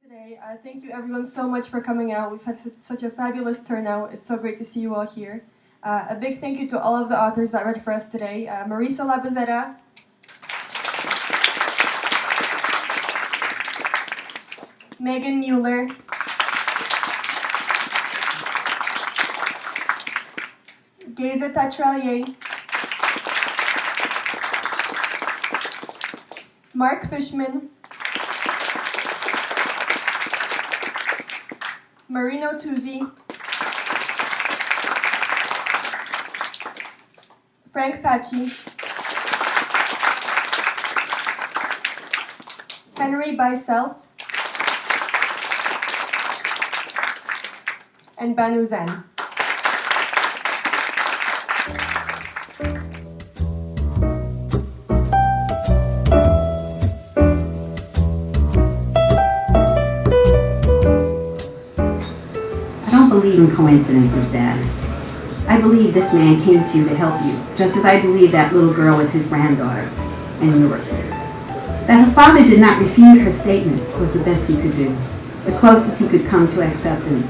Today. Thank you everyone so much for coming out. We've had such a fabulous turnout. It's so great to see you all here. A big thank you to all of the authors that read for us today. Marisa, Labozzetta, Mueller, Geza, Tatrallyay, Fishman, Marino, Tuzi, Paci, Beissel, and Banoo. In coincidences, Dad. I believe this man came to you to help you, just as I believe that little girl was his granddaughter, and yours. That her father did not refute her statement was the best he could do, the closest he could come to acceptance.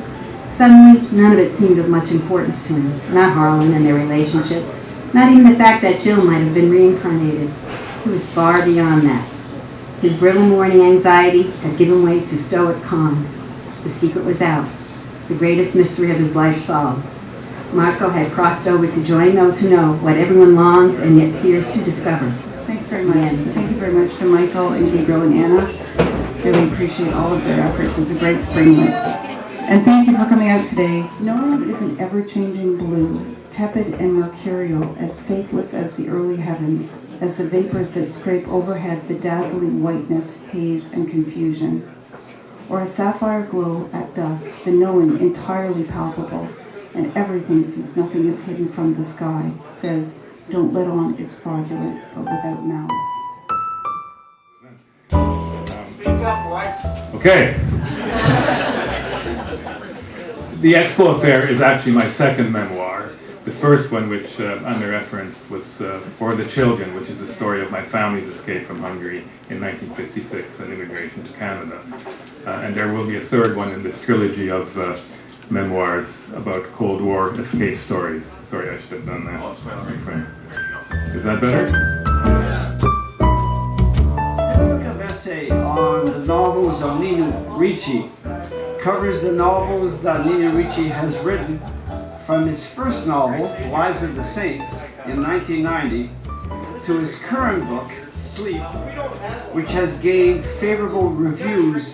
Suddenly, none of it seemed of much importance to him, not Harlan and their relationship, not even the fact that Jill might have been reincarnated. He was far beyond that. His brittle morning anxiety had given way to stoic calm. The secret was out. The greatest mystery of his life solved. Marco had crossed over to join those who know what everyone longs and yet fears to discover. Thanks very much. Thank you very much to Michael and Gabriel and Anna. Really appreciate all of their efforts. It's a great springlet. And thank you for coming out today. Knowing is an ever-changing blue, tepid and mercurial, as faithless as the early heavens, as the vapors that scrape overhead the dazzling whiteness, haze, and confusion. Or a sapphire glow at dusk, the knowing entirely palpable, and everything, since nothing is hidden from the sky, says, don't let on it's fraudulent, but without malice. Speak up, boys. Okay. The Expo Affair is actually my second memoir. The first one, which under reference, was For the Children, which is the story of my family's escape from Hungary in 1956 and immigration to Canada. And there will be a third one in this trilogy of memoirs about Cold War escape stories. Sorry, I should have done that. Is that better? This book of essay on the novels of Nino Ricci covers the novels that Nino Ricci has written from his first novel, Lives of the Saints, in 1990, to his current book, Sleep, which has gained favorable reviews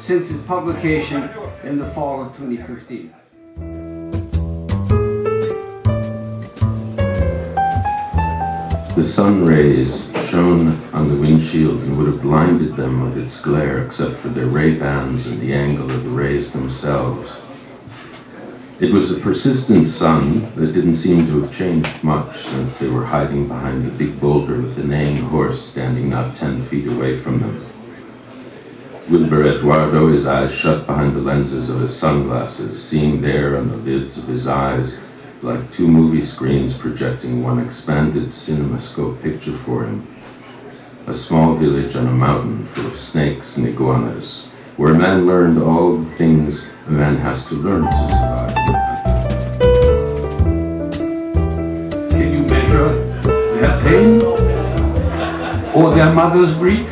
since its publication in the fall of 2015. The sun rays shone on the windshield and would have blinded them with its glare except for their ray bands and the angle of the rays themselves. It was a persistent sun that didn't seem to have changed much since they were hiding behind the big boulder with the neighing horse standing not 10 feet away from them. Wilbur Eduardo, his eyes shut behind the lenses of his sunglasses, seeing there on the lids of his eyes like two movie screens projecting one expanded cinemascope picture for him. A small village on a mountain full of snakes and iguanas, where a man learned all the things a man has to learn to survive. Can you measure their pain or their mother's grief?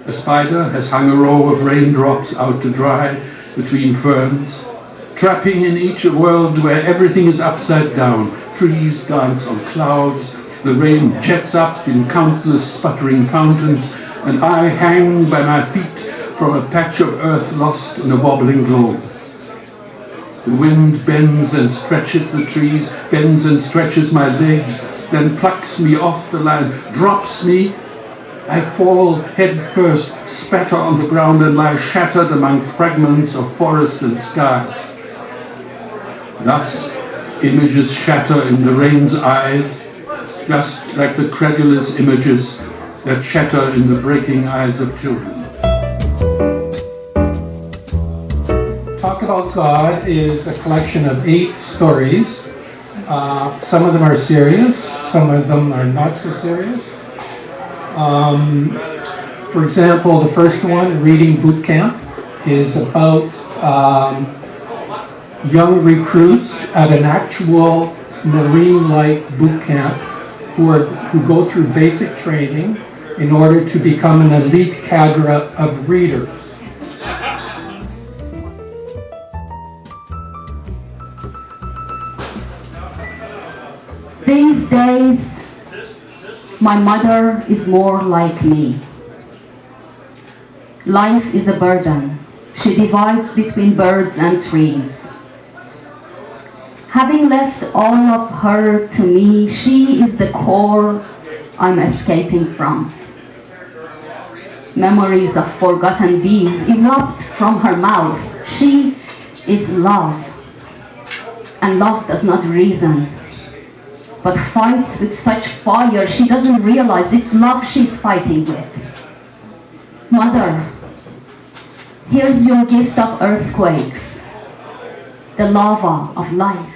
A spider has hung a row of raindrops out to dry between ferns, trapping in each a world where everything is upside down. Trees dance on clouds, the rain jets up in countless sputtering fountains, and I hang by my feet from a patch of earth lost in a wobbling globe. The wind bends and stretches the trees, bends and stretches my legs, then plucks me off the line, drops me. I fall head first, spatter on the ground, and lie shattered among fragments of forest and sky. Thus, images shatter in the rain's eyes, just like the credulous images that shatter in the breaking eyes of children. Talk About God is a collection of 8 stories. Some of them are serious, some of them are not so serious. For example, the first one, Reading Boot Camp, is about young recruits at an actual Marine-like boot camp who go through basic training in order to become an elite cadre of readers. These days, my mother is more like me. Life is a burden. She divides between birds and trees. Having left all of her to me, she is the core I'm escaping from. Memories of forgotten deeds erupt from her mouth. She is love, and love does not reason, but fights with such fire she doesn't realize it's love she's fighting with. Mother, here's your gift of earthquakes, the lava of life.